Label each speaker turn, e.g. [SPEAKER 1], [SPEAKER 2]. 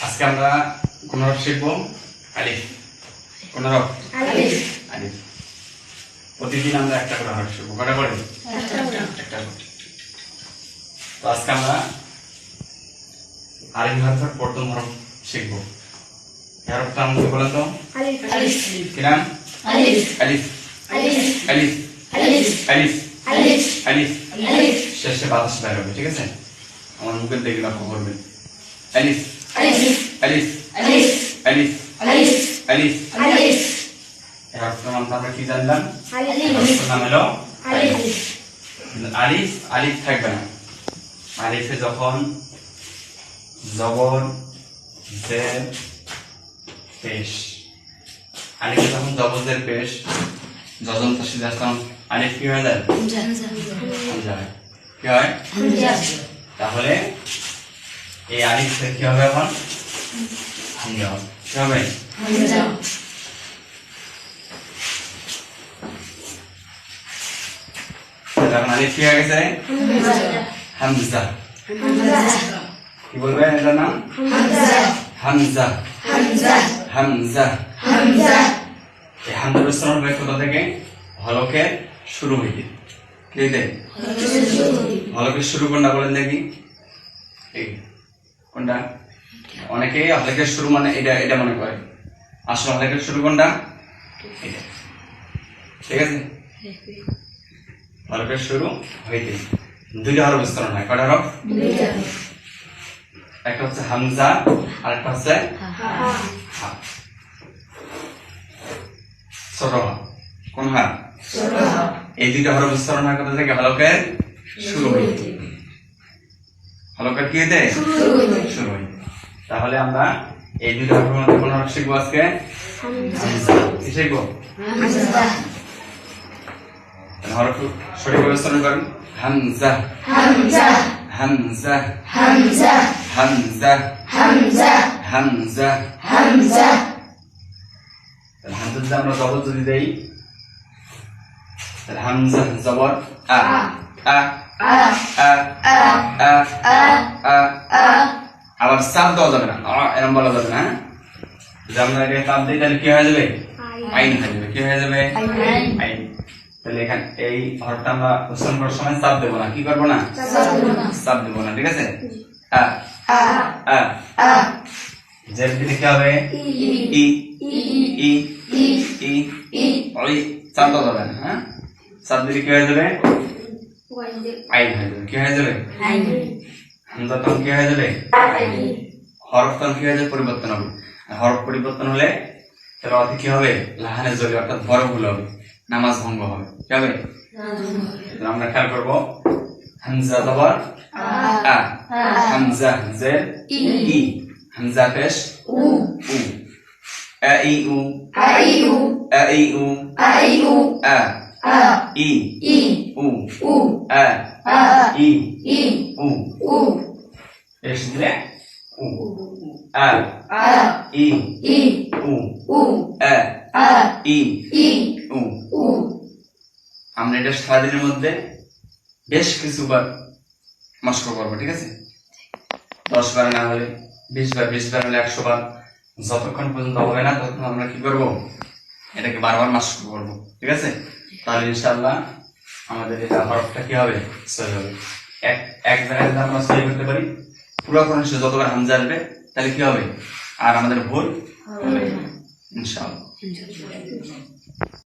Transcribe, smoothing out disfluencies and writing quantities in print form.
[SPEAKER 1] আজকে আমরা কোন হরফ শিখবো? আলিফ। কোন হরফ?
[SPEAKER 2] আলিফ।
[SPEAKER 1] আলিফ। প্রতিদিন আমরা একটা করে হরফ শিখবো। কটা করে? একটা করে। তো আজকে আমরা আলিফ হরফের প্রথম হরফ শিখবো। এই হরফটা আমাকে বলেন তো?
[SPEAKER 2] আলিফ।
[SPEAKER 3] আলিফ।
[SPEAKER 1] কি নাম?
[SPEAKER 3] আলিফ।
[SPEAKER 1] আলিফ।
[SPEAKER 3] আলিফ।
[SPEAKER 1] আলিফ।
[SPEAKER 3] আলিফ।
[SPEAKER 1] আলিফ।
[SPEAKER 3] আলিফ।
[SPEAKER 1] আলিফ।
[SPEAKER 3] আলিফ।
[SPEAKER 1] শেষে বাতাস বের হবে, ঠিক আছে? আমার মুখের দিকে লক্ষ্য করবেন। আলিফ।
[SPEAKER 3] আলিফ।
[SPEAKER 1] আলিফ।
[SPEAKER 3] আলিফ।
[SPEAKER 1] আলিফ।
[SPEAKER 3] আলিফ।
[SPEAKER 1] আলিফ।
[SPEAKER 3] আলিফ।
[SPEAKER 1] এই হরফটার নামটা আমরা কি জানলাম?
[SPEAKER 2] আলিফ।
[SPEAKER 1] হরফটার নাম হলো
[SPEAKER 3] আলিফ।
[SPEAKER 1] আলিফ। আলিফ থাকবে না। আলিফে যখন জবর জের পেশ, আলিফে যখন জবর জের পেশ যজন তাসদীদ আসলাম, আলিফ কি হয়ে যায়? হামজা হয়। কি হয়? তাহলে এই আলিফ থেকে কি হবে এখন? হামজা হবে। কি হবে? এখন আলিফ কি হয়ে গেছে? হামজা। কি বলবেন এটার নাম? হামজা। হামজা। এই হামজার উচ্চারণ হবে কোথা থেকে? হলকের শুরু হইতে। কি হইতে? হলকের শুরু কোনটা বলেন দেখি? এই কোনটা? অনেকে হলকের শুরু মানে এটা এটা মনে করে, আসলে হলকের শুরু কোনটা? এটা। ঠিক আছে? হরফের শুরু হইতে দুইটা হরফ উচ্চারণ হয়। কয়টা হরফ? একটা হচ্ছে হামজা আর একটা হচ্ছে হা। ছোট হা। কোন হা? এই দুইটা হরফ উচ্চারণ হয় কোথা থেকে? হলকের শুরু হইতে। হলকের কি হইতে? শুরু হইতে। তাহলে আমরা এই দুইটা হরফের মধ্যে কোন হরফ শিখবো আজকে? হামজা। কি শিখবো? হরফ সঠিক উচ্চারণ করেন। হামজা।
[SPEAKER 3] হামজা।
[SPEAKER 1] হামজা।
[SPEAKER 3] হামজা।
[SPEAKER 1] হামজা।
[SPEAKER 3] হামজা।
[SPEAKER 1] হামজা।
[SPEAKER 3] হামজা।
[SPEAKER 1] হামজা যদি আমরা জবর যদি দেই, তাহলে হামজা জবর আ। আ।
[SPEAKER 3] আ।
[SPEAKER 1] আ।
[SPEAKER 3] আ।
[SPEAKER 1] আ।
[SPEAKER 3] আ।
[SPEAKER 1] আ।
[SPEAKER 3] আ।
[SPEAKER 1] আবার চাপ দেওয়া যাবে না, এরকম বলা যাবে না। যদি আমরা এটাকে চাপ দিই তাহলে কি হয়ে যাবে? আইন হয়ে যাবে। কি হয়ে যাবে? আইন। তাহলে এখানে এই হরফটা আমরা উচ্চারণ করার সময় চাপ দেবো না। কি করবো না? চাপ দেবো না। ঠিক আছে? আ।
[SPEAKER 3] আ।
[SPEAKER 1] আ।
[SPEAKER 3] আ।
[SPEAKER 1] জের দিলে কি হবে? ই। ই। ই। ওই চাপ দেওয়া যাবে না। হ্যাঁ, চাপ দিলে কি হয়ে যাবে? আইন হয়ে যাবে। কি হয়ে যাবে? হামজা তখন কি হয়ে যাবে? হরফ তখন কি হয়ে যাবে? পরিবর্তন হবে। আর হরফ পরিবর্তন হলে তাহলে অর্থে কি হবে? লাহানে জলি, অর্থাৎ বড় ভুল হবে, নামাজ ভঙ্গ হবে। কি হবে? আমরা খেয়াল করবো। হামজা জবর আ। হামজা জের ই। হামজা পেশ উ। আ ই উ। আ ই উ। আ ই উ। আ ই উ। পেশ দিলে উ। আ ই উ। আ ই উ। আমরা এটা সারাদিনের মধ্যে বেশ কিছুবার মস্ক করবো। ঠিক আছে? 10 বার না হলে 20 বার, 20 বার হলে 100 বার। যতক্ষণ পর্যন্ত হবে না ততক্ষণ আমরা কি করবো? এটাকে বারবার মস্ক করবো। ঠিক আছে? তাহলে ইনশাআল্লাহ আমাদের এটা হরফটা কি হবে? সহি হবে। এক জায়গায় যদি আমরা সহি করতে পারি, পুরো কোরআন শরীফে যতবার হামজা আসবে তাহলে কি হবে? আর আমাদের ভুল হবে না ইনশাআল্লাহ।